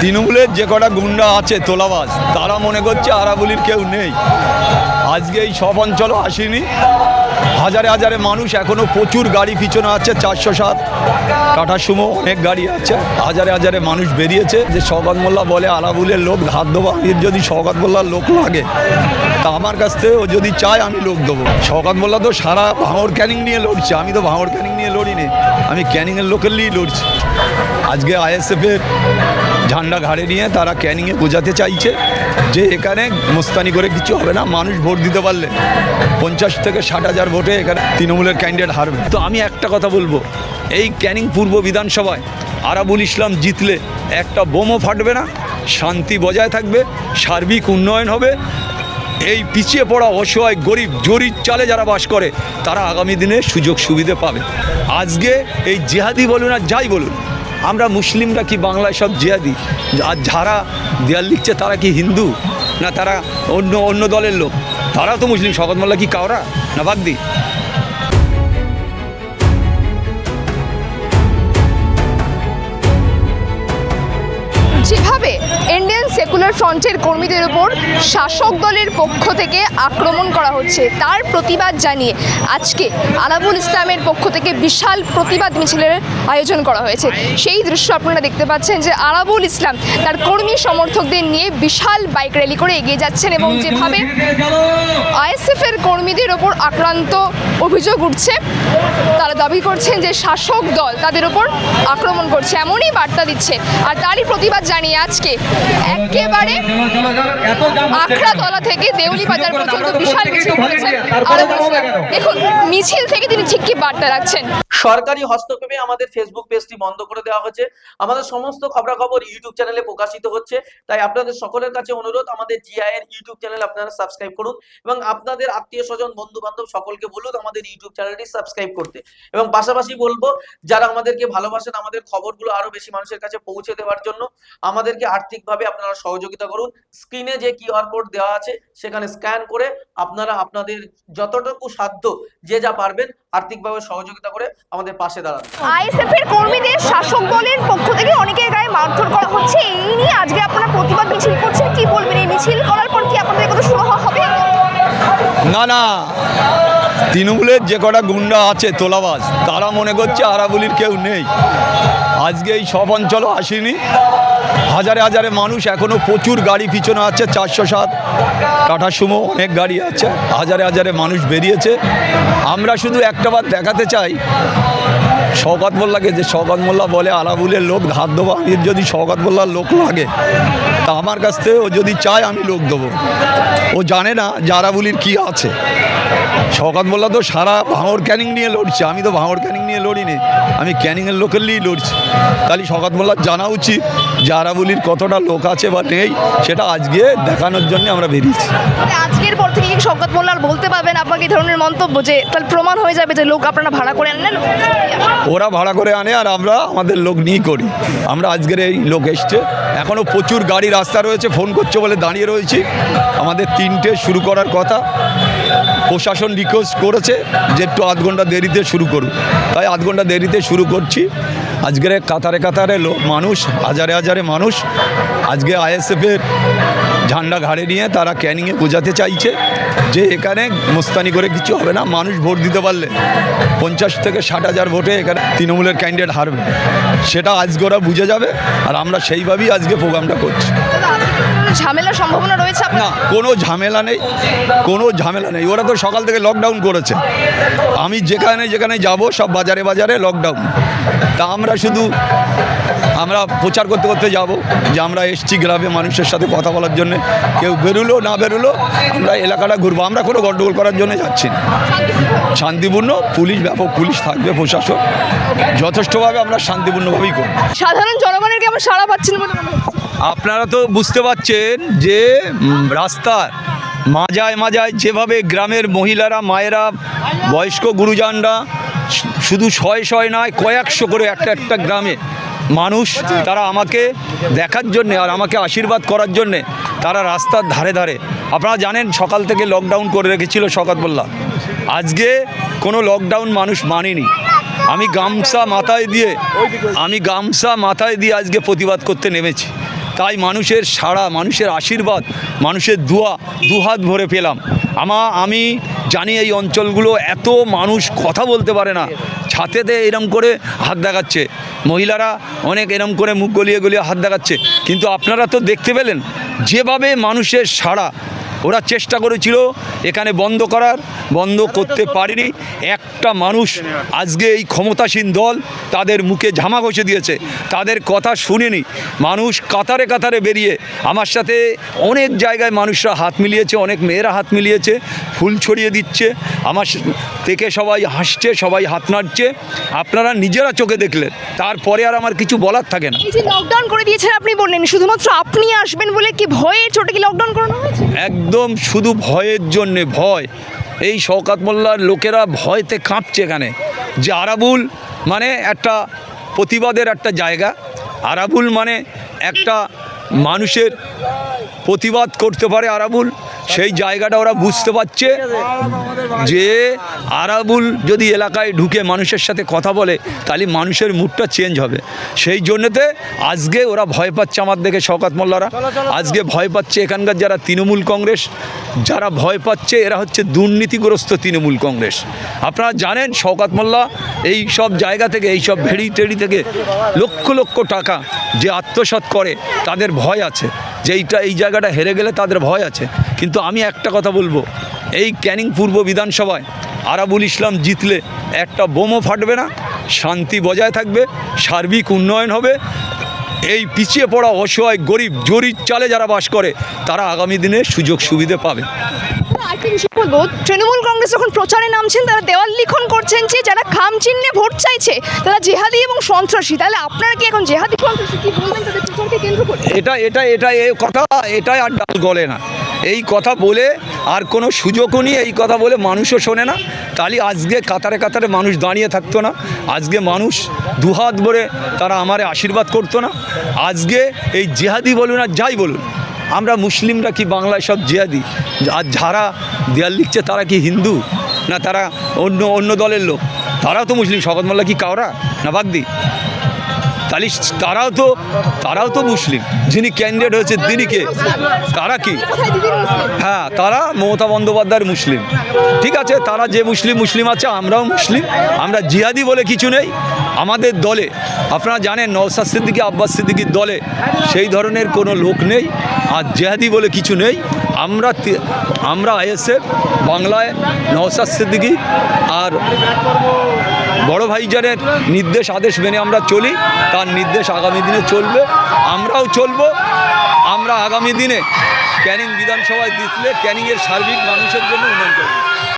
তৃণমূলের যে কটা গুন্ডা আছে তোলাবাজ তারা মনে করছে আরাবলির কেউ নেই। আজকে এই সব অঞ্চলও আসেনি, হাজারে হাজারে মানুষ এখনও প্রচুর গাড়ি পিছনে আছে, 407 টাটা সুমো অনেক গাড়ি আছে, হাজারে হাজারে মানুষ বেরিয়েছে। যে শওকত মোল্লা বলে আরাবুলের লোক হাত দেবো, এর যদি শওকত মোল্লার লোক লাগে তা আমার কাছ থেকে ও যদি চায় আমি লোক দেবো। শওকত মোল্লা তো সারা ভাঙড় ক্যানিং নিয়ে লড়ছে, আমি তো ভাঙড় ক্যানিং নিয়ে লড়িনি, আমি ক্যানিংয়ের লোকের নিয়েই লড়ছি। আজকে আইএসএফের ঝান্ডা ঘাড়ে নিয়ে তারা ক্যানিংয়ে বোঝাতে চাইছে যে এখানে মোস্তানি করে কিছু হবে না, মানুষ ভোট দিতে পারলে 50 থেকে 60,000 ভোটে এখানে তৃণমূলের ক্যান্ডিডেট হারবে। তো আমি একটা কথা বলবো, এই ক্যানিং পূর্ব বিধানসভায় আরাবুল ইসলাম জিতলে একটা বোমও ফাটবে না, শান্তি বজায় থাকবে, সার্বিক উন্নয়ন হবে। এই পিছিয়ে পড়া অসহায় গরিব জরির চালে যারা বাস করে তারা আগামী দিনে সুযোগ সুবিধে পাবে। আজকে এই জিহাদি বলুন আর যাই বলুন, আমরা মুসলিমরা কি বাংলায় সব জিহাদি? আর যারা দেয়াল লিখছে তারা কি হিন্দু না তারা অন্য দলের লোক? তারা তো মুসলিম। শওকত মোল্লা কি কাওরা না বাগদি? যেভাবে ইন্ডিয়ান সেকুলার ফ্রন্টের কর্মীদের উপর শাসক দলের পক্ষ থেকে আক্রমণ করা হচ্ছে, তার প্রতিবাদ জানিয়ে আজকে আরাবুল ইসলামের পক্ষ থেকে বিশাল প্রতিবাদ মিছিলের আয়োজন করা হয়েছে। সেই দৃশ্য আপনারা দেখতে পাচ্ছেন যে আরাবুল ইসলাম তার কর্মী সমর্থকদের নিয়ে বিশাল বাইক র্যালি করে এগিয়ে যাচ্ছেন এবং যেভাবে আইএসএফের কর্মীদের ওপর আক্রান্ত অভিযোগ উঠছে, তারা দাবি করছেন যে শাসক দল তাদের ওপর আক্রমণ করছে, এমনই বার্তা দিচ্ছে। আর তারই প্রতিবাদ জানিয়ে আজকে একেবারে আখড়াতলা থেকে দেউলি বাজার পর্যন্ত বিশাল মিছিল করেছেন আরাবুল ইসলাম। দেখুন মিছিল থেকে তিনি ঠিক কি বার্তা রাখছেন। সরকারি হস্তক্ষেপে আমাদের ফেসবুক পেজটি বন্ধ করে দেওয়া হচ্ছে, আমাদের সমস্ত খবরাখবর ইউটিউব চ্যানেলে প্রকাশিত হচ্ছে। তাই আপনাদের সকলের কাছে অনুরোধ, আমাদের জিআই এর ইউটিউব চ্যানেল আপনারা সাবস্ক্রাইব করুন এবং আপনাদের আত্মীয় স্বজন বন্ধু বান্ধব সকলকে বলুন আমাদের ইউটিউব চ্যানেলটি সাবস্ক্রাইব করতে। এবং পাশাপাশি বলবো, যারা আমাদেরকে ভালোবাসেন আমাদের খবরগুলো আরো বেশি মানুষের কাছে পৌঁছে দেওয়ার জন্য আমাদেরকে আর্থিকভাবে আপনারা সহযোগিতা করুন। স্ক্রিনে যে কিউআর কোড দেওয়া আছে সেখানে স্ক্যান করে আপনারা আপনাদের যতটুকু সাধ্য যে যা পারবেন আর্থিকভাবে সহযোগিতা করে আমাদের পাশে দাঁড়ান। আইএসএফ এর কর্মীদের শাসক দলের পক্ষ থেকে অনেকের গায়ে মারধর করা হচ্ছে, এই নিয়ে আজকে আপনারা প্রতিবাদ মিছিল করছেন, কি বলবেন? এই মিছিল করার পর কি আপনাদের কথা শুরু হবে? না না, তৃণমূলের যে কটা গুন্ডা আছে তোলাবাজ তারা মনে করছে আরাবলির কেউ নেই। আজকে এই সব অঞ্চলও আসেনি, হাজারে হাজারে মানুষ এখনও প্রচুর গাড়ি পিছনে আছে, 407 টাটা সুমো অনেক গাড়ি আছে, হাজারে হাজারে মানুষ বেরিয়েছে। আমরা শুধু একটাবার দেখাতে চাই শওকত মোল্লাকে, যে শওকত মোল্লা বলে আরাবুলের লোক হাত দেবো, এর যদি শওকত মোল্লার লোক লাগে তা আমার কাছ থেকে ও যদি চায় আমি লোক দেবো। ও জানে না যে আরাবুলির কী আছে। শওকত মোল্লা তো সারা ভাঙড় ক্যানিং নিয়ে লড়ছে, আমি তো ভাঙড় ক্যানিং নিয়ে লড়িনি, আমি ক্যানিংয়ের লোকের নিয়েই লড়ছি। তাহলে শওকত মোল্লার জানা উচিত যে আরাবুলির কতটা লোক আছে বা নেই, সেটা আজকে দেখানোর জন্য আমরা বেরিয়েছি। আজকের পর থেকে কি শওকত মোল্লা বলতে পারবেন আপনাকে এই ধরনের মন্তব্য, যে তাহলে প্রমাণ হয়ে যাবে যে লোক আপনারা ভাড়া করে আনেন? ওরা ভাড়া করে আনে আর আমরা আমাদের লোক নিয়ে করি। আমরা আজকের এই লোক এসছে, এখনও প্রচুর গাড়ি রাস্তা রয়েছে, ফোন করছে বলে দাঁড়িয়ে রয়েছি। আমাদের 3টে শুরু করার কথা, প্রশাসন রিকোয়েস্ট করেছে যে একটু আধ ঘন্টা দেরিতে শুরু করুন, তাই আধ ঘন্টা দেরিতে শুরু করছি। আজকের কাতারে কাতারে মানুষ, হাজারে হাজারে মানুষ আজকে আইএসএফের ঝান্ডা ঘাড়ে নিয়ে তারা ক্যানিংয়ে বোঝাতে চাইছে যে এখানে মোস্তানি করে কিছু হবে না, মানুষ ভোট দিতে পারলে 50 থেকে 60,000 ভোটে এখানে তৃণমূলের ক্যান্ডিডেট হারবে। সেটা আজকে ওরা বুঝে যাবে আর আমরা সেইভাবেই আজকে প্রোগ্রামটা করছি। ঝামেলার সম্ভাবনা রয়েছে? না, কোনো ঝামেলা নেই, কোনো ঝামেলা নেই। ওরা তো সকাল থেকে লকডাউন করেছে, আমি যেখানে যেখানে যাব সব বাজারে বাজারে লকডাউন। তা আমরা শুধু প্রচার করতে করতে যাব যে আমরা এসছি গ্রামে মানুষের সাথে কথা বলার জন্য। কেউ বেরোলো না বেরোলো আমরা এলাকাটা ঘুরবো, আমরা কোনো গণ্ডগোল করার জন্য যাচ্ছি না। শান্তিপূর্ণ, পুলিশ ব্যাপক পুলিশ থাকবে, প্রশাসন যথেষ্টভাবে আমরা শান্তিপূর্ণভাবেই করব। সাধারণ জনগণের কেমন সাড়া পাচ্ছেন বলে মনে হচ্ছে? আপনারা তো বুঝতে পারছেন যে রাস্তার মাজায় মাজায় যেভাবে গ্রামের মহিলারা, মায়েরা, বয়স্ক গুরুজনরা শুধু শয়ে নয় কয়েকশো করে একটা একটা গ্রামে মানুষ, তারা আমাকে দেখার জন্যে আর আমাকে আশীর্বাদ করার জন্যে তারা রাস্তার ধারে ধারে। আপনারা জানেন সকাল থেকে লকডাউন করে রেখেছিল শওকত মোল্লা, আজকে কোনো লকডাউন মানুষ মানেনি। আমি গামছা মাথায় দিয়ে আজকে প্রতিবাদ করতে নেমেছি। তাই মানুষের সাড়া, মানুষের আশীর্বাদ, মানুষের দোয়া দুহাত ভরে পেলাম। আমি জানি এই অঞ্চলগুলো এত মানুষ কথা বলতে পারে না, ছাতেতে এরম করে হাত দেখাচ্ছে, মহিলারা অনেক এরম করে মুখ গলিয়ে গলিয়ে হাত দেখাচ্ছে, কিন্তু আপনারা তো দেখতে পেলেন যেভাবে মানুষের সাড়া। ওরা চেষ্টা করেছিল এখানে বন্ধ করার, বন্ধ করতে পারেনি। একটা মানুষ আজকে এই ক্ষমতাসীন দল তাদের মুখে ঝামা ঘষে দিয়েছে, তাদের কথা শুনেনি। মানুষ কাতারে কাতারে বেরিয়ে আমার সাথে অনেক জায়গায় মানুষরা হাত মিলিয়েছে, অনেক মেয়েরা হাত মিলিয়েছে, ফুল ছড়িয়ে দিচ্ছে, আমার থেকে সবাই হাসছে, সবাই হাত নাড়ছে। আপনারা নিজেরা চোখে দেখলেন, তারপরে আর আমার কিছু বলার থাকে না। এই যে লকডাউন করে দিয়েছেন আপনি বললেন, শুধুমাত্র আপনি আসবেন বলে কি ভয়ে চোটে কি লকডাউন করানো হয়েছে? একদম শুধু ভয়ের জন্যে, ভয়। এই শওকত মোল্লার লোকেরা ভয়তে কাঁপছে এখানে। যে আরাবুল মানে একটা প্রতিবাদের একটা জায়গা, আরাবুল মানে একটা মানুষের প্রতিবাদ করতে পারে আরাবুল, সেই জায়গাটা ওরা বুঝতে পারছে যে আরাবুল যদি এলাকায় ঢুকে মানুষের সাথে কথা বলে তাহলে মানুষের মুডটা চেঞ্জ হবে। সেই জন্যতে আজকে ওরা ভয় পাচ্ছে আমার দেখে, শওকত মোল্লারা আজকে ভয় পাচ্ছে। এখানকার যারা তৃণমূল কংগ্রেস, যারা ভয় পাচ্ছে এরা হচ্ছে দুর্নীতিগ্রস্ত তৃণমূল কংগ্রেস। আপনারা জানেন শওকত মোল্লা এই সব জায়গা থেকে, এই সব ভেড়ি টেড়ি থেকে লক্ষ লক্ষ টাকা যে আত্মসাৎ করে, তাদের ভয় আছে যে এই জায়গাটা হেরে গেলে তাদের ভয় আছে। কিন্তু আমি একটা কথা বলবো, এই ক্যানিং পূর্ব বিধানসভায় আরাবুল ইসলাম জিতলে একটা বোমও ফাটবে না, শান্তি বজায় থাকবে, সার্বিক উন্নয়ন হবে। এই পিছিয়ে পড়া অসহায় গরিব জরির চালে যারা বাস করে তারা আগামী দিনে সুযোগ সুবিধে পাবে। আরেকটা বিষয় বলবো, তৃণমূল কংগ্রেস যখন প্রচারে নামছেন তারা দেওয়াল লিখন করছেন যে যারা খাম চিহ্নে ভোট চাইছে তারা জেহাদি এবং সন্ত্রাসী। তাহলে আপনারা কি এখন জেহাদি সন্ত্রাসী কি বলবেন তাদের প্রচারকে কেন্দ্র করে? এই কথা এটাই আর ডাল গলে না। এই কথা বলে আর কোনো সুযোগও নেই, এই কথা বলে মানুষও শোনে না। তাহলে আজকে কাতারে কাতারে মানুষ দাঁড়িয়ে থাকতো না, আজকে মানুষ দুহাত ভরে তারা আমারে আশীর্বাদ করতো না। আজকে এই জেহাদি বলুন আর যাই বলুন, আমরা মুসলিমরা কি বাংলায় সব জিহাদি? আর যারা দেয়াল লিখছে তারা কি হিন্দু না তারা অন্য দলের লোক? তারাও তো মুসলিম। শওকত মোল্লা কি কাওরা না বাগদি? তাহলে তারাও তো মুসলিম। যিনি ক্যান্ডিডেট হয়েছে তিনি কে? তারা কি? হ্যাঁ, তারা মমতা বন্দ্যোপাধ্যায়ের মুসলিম। ঠিক আছে, তারা যে মুসলিম আছে, আমরাও মুসলিম। আমরা জিহাদি বলে কিছু নেই আমাদের দলে। আপনারা জানেন নওশাদ সিদ্দিকী, আব্বাস সিদ্দিকীর দলে সেই ধরনের কোনো লোক নেই, আর জিহাদি বলে কিছু নেই। আমরা আইএসএফ বাংলায় নওশাদ সিদ্দিকী আর বড় ভাইজানের নির্দেশ আদেশ মেনে আমরা চলি, তার নির্দেশ আগামী দিনে চলবে, আমরাও চলবো। আমরা আগামী দিনে ক্যানিং বিধানসভায় জিতলে ক্যানিংয়ের সার্বিক মানুষের জন্য উন্নয়ন করব।